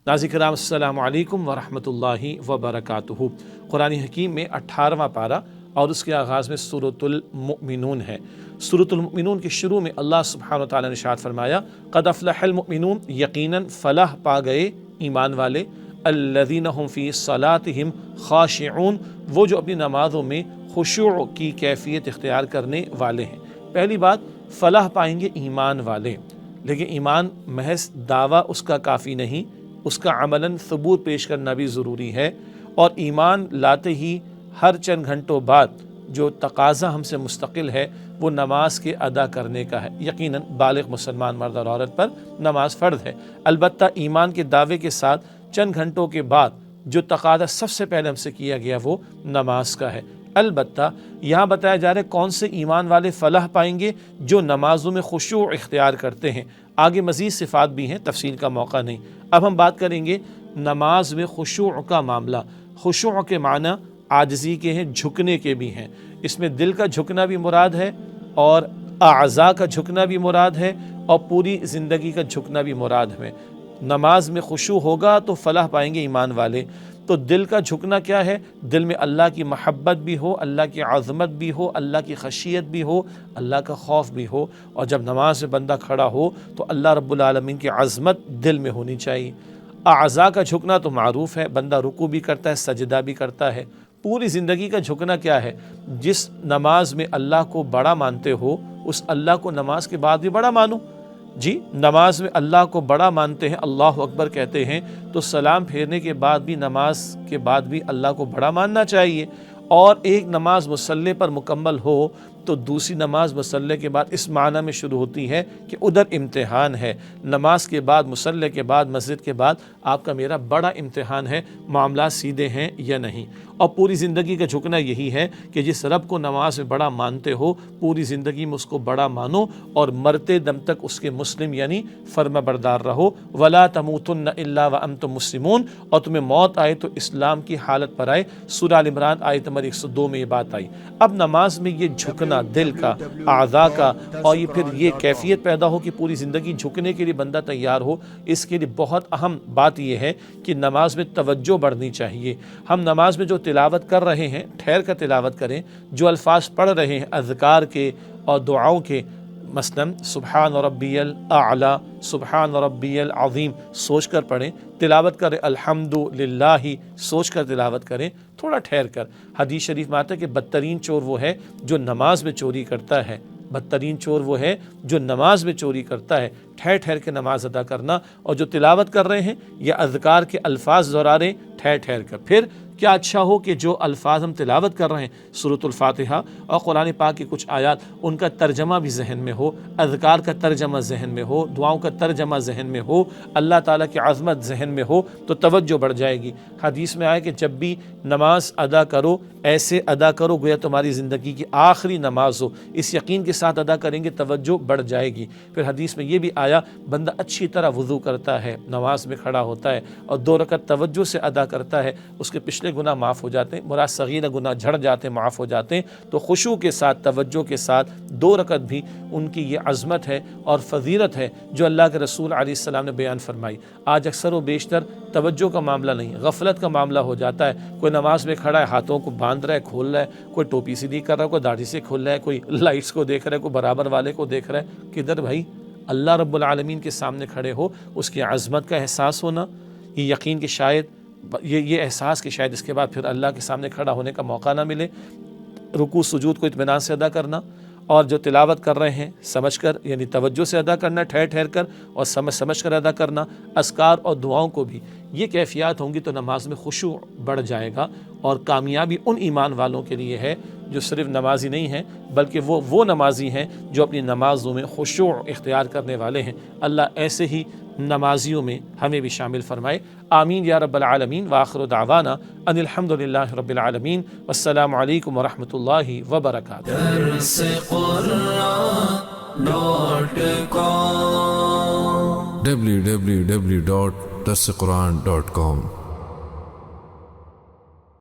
ناظرین کرام السلام علیکم ورحمۃ اللہ وبرکاتہ۔ قرآن حکیم میں 18واں پارہ اور اس کے آغاز میں سورۃ المؤمنون ہے۔ سورۃ المؤمنون کے شروع میں اللہ سبحانہ وتعالی نے ارشاد فرمایا قد افلح المؤمنون، یقیناً فلاح پا گئے ایمان والے، الذین هم فی صلاتہم خاشعون، وہ جو اپنی نمازوں میں خشوع کی کیفیت اختیار کرنے والے ہیں۔ پہلی بات، فلاح پائیں گے ایمان والے، لیکن ایمان محض دعویٰ اس کا کافی نہیں، اس کا عملاً ثبوت پیش کرنا بھی ضروری ہے۔ اور ایمان لاتے ہی ہر چند گھنٹوں بعد جو تقاضا ہم سے مستقل ہے وہ نماز کے ادا کرنے کا ہے۔ یقیناً بالغ مسلمان مرد اور عورت پر نماز فرض ہے، البتہ ایمان کے دعوے کے ساتھ چند گھنٹوں کے بعد جو تقاضا سب سے پہلے ہم سے کیا گیا وہ نماز کا ہے۔ البتہ یہاں بتایا جا رہا ہے کون سے ایمان والے فلاح پائیں گے، جو نمازوں میں خشوع اختیار کرتے ہیں۔ آگے مزید صفات بھی ہیں، تفصیل کا موقع نہیں۔ اب ہم بات کریں گے نماز میں خشوع کا معاملہ۔ خشوع کے معنی عاجزی کے ہیں، جھکنے کے بھی ہیں۔ اس میں دل کا جھکنا بھی مراد ہے اور اعضاء کا جھکنا بھی مراد ہے اور پوری زندگی کا جھکنا بھی مراد ہے۔ نماز میں خشوع ہوگا تو فلاح پائیں گے ایمان والے۔ تو دل کا جھکنا کیا ہے؟ دل میں اللہ کی محبت بھی ہو، اللہ کی عظمت بھی ہو، اللہ کی خشیت بھی ہو، اللہ کا خوف بھی ہو، اور جب نماز میں بندہ کھڑا ہو تو اللہ رب العالمین کی عظمت دل میں ہونی چاہیے۔ اعضاء کا جھکنا تو معروف ہے، بندہ رکوع بھی کرتا ہے، سجدہ بھی کرتا ہے۔ پوری زندگی کا جھکنا کیا ہے؟ جس نماز میں اللہ کو بڑا مانتے ہو اس اللہ کو نماز کے بعد بھی بڑا مانو۔ جی، نماز میں اللہ کو بڑا مانتے ہیں، اللہ اکبر کہتے ہیں، تو سلام پھیرنے کے بعد بھی نماز کے بعد بھی اللہ کو بڑا ماننا چاہیے۔ اور ایک نماز مصلی پر مکمل ہو تو دوسری نماز مصلی کے بعد اس معنی میں شروع ہوتی ہے کہ ادھر امتحان ہے۔ نماز کے بعد، مصلی کے بعد، مسجد کے بعد آپ کا میرا بڑا امتحان ہے، معاملات سیدھے ہیں یا نہیں۔ اور پوری زندگی کا جھکنا یہی ہے کہ جس رب کو نماز میں بڑا مانتے ہو پوری زندگی میں اس کو بڑا مانو اور مرتے دم تک اس کے مسلم یعنی فرما بردار رہو۔ وَلَا تَمُوتُنَّ إِلَّا وَأَنْتُمْ مُسْلِمُونَ، اور تمہیں موت آئے تو اسلام کی حالت پر آئے۔ سورہ ال عمران آیت نمبر 102 میں یہ بات آئی۔ اب نماز میں یہ جھکنا دل کا، اعضاء کا، اور یہ پھر یہ کیفیت پیدا ہو کہ پوری زندگی جھکنے کے لیے بندہ تیار ہو، اس کے لیے بہت اہم بات یہ ہے کہ نماز میں توجہ بڑھنی چاہیے۔ ہم نماز میں جو تلاوت کر رہے ہیں ٹھہر کر تلاوت کریں، جو الفاظ پڑھ رہے ہیں اذکار کے اور دعاؤں کے، مثلاً سبحان ربی الاعلیٰ، سبحان ربی العظیم، سوچ کر پڑھیں۔ تلاوت کریں الحمدللہ، سوچ کر تلاوت کریں، تھوڑا ٹھہر کر۔ حدیث شریف میں آتا ہے کہ بدترین چور وہ ہے جو نماز میں چوری کرتا ہے، بدترین چور وہ ہے جو نماز میں چوری کرتا ہے۔ ٹھہر ٹھہر کے نماز ادا کرنا، اور جو تلاوت کر رہے ہیں یا اذکار کے الفاظ دہرا رہے ہیں ٹھہر ٹھہر کر۔ پھر کیا اچھا ہو کہ جو الفاظ ہم تلاوت کر رہے ہیں سورۃ الفاتحہ اور قرآن پاک کی کچھ آیات، ان کا ترجمہ بھی ذہن میں ہو، اذکار کا ترجمہ ذہن میں ہو، دعاؤں کا ترجمہ ذہن میں ہو، اللہ تعالیٰ کی عظمت ذہن میں ہو تو توجہ بڑھ جائے گی۔ حدیث میں آئے کہ جب بھی نماز ادا کرو ایسے ادا کرو گویا تمہاری زندگی کی آخری نماز ہو، اس یقین کے ساتھ ادا کریں گے توجہ بڑھ جائے گی۔ پھر حدیث میں یہ بھی آیا بندہ اچھی طرح وضو کرتا ہے، نماز میں کھڑا ہوتا ہے اور 2 رکعت توجہ سے ادا کرتا ہے، اس کے پچھلے گناہ معاف ہو جاتے ہیں، مراد صغیر گناہ جھڑ جاتے ہیں، معاف ہو جاتے ہیں۔ تو خشوع کے ساتھ، توجہ کے ساتھ 2 رکعت بھی ان کی یہ عظمت ہے اور فضیلت ہے جو اللہ کے رسول علیہ السلام نے بیان فرمائی۔ آج اکثر و بیشتر توجہ کا معاملہ نہیں، غفلت کا معاملہ ہو جاتا ہے۔ کوئی نماز میں کھڑا ہے، ہاتھوں کو باندھ رہا ہے، کھول رہا ہے، کوئی ٹوپی سیدھی کر رہا ہے، کوئی داڑھی سے کھول رہا ہے، کوئی لائٹس کو دیکھ رہا ہے، کوئی برابر والے کو دیکھ رہا ہے۔ کدھر بھائی؟ اللہ رب العالمین کے سامنے کھڑے ہو، اس کی عظمت کا احساس ہونا، یہ یقین کہ شاید یہ احساس کہ شاید اس کے بعد پھر اللہ کے سامنے کھڑا ہونے کا موقع نہ ملے، رکوع سجود کو اطمینان سے ادا کرنا، اور جو تلاوت کر رہے ہیں سمجھ کر یعنی توجہ سے ادا کرنا، ٹھہر ٹھہر کر اور سمجھ کر ادا کرنا، اذکار اور دعاؤں کو بھی یہ کیفیات ہوں گی تو نماز میں خشوع بڑھ جائے گا۔ اور کامیابی ان ایمان والوں کے لیے ہے جو صرف نمازی نہیں ہیں بلکہ وہ نمازی ہیں جو اپنی نمازوں میں خشوع اختیار کرنے والے ہیں۔ اللہ ایسے ہی نمازیوں میں ہمیں بھی شامل فرمائے، آمین یا رب العالمین۔ وآخر دعوانا ان الحمدللہ رب العالمین، والسلام علیکم ورحمۃ اللہ وبرکاتہ۔ www.darsequran.com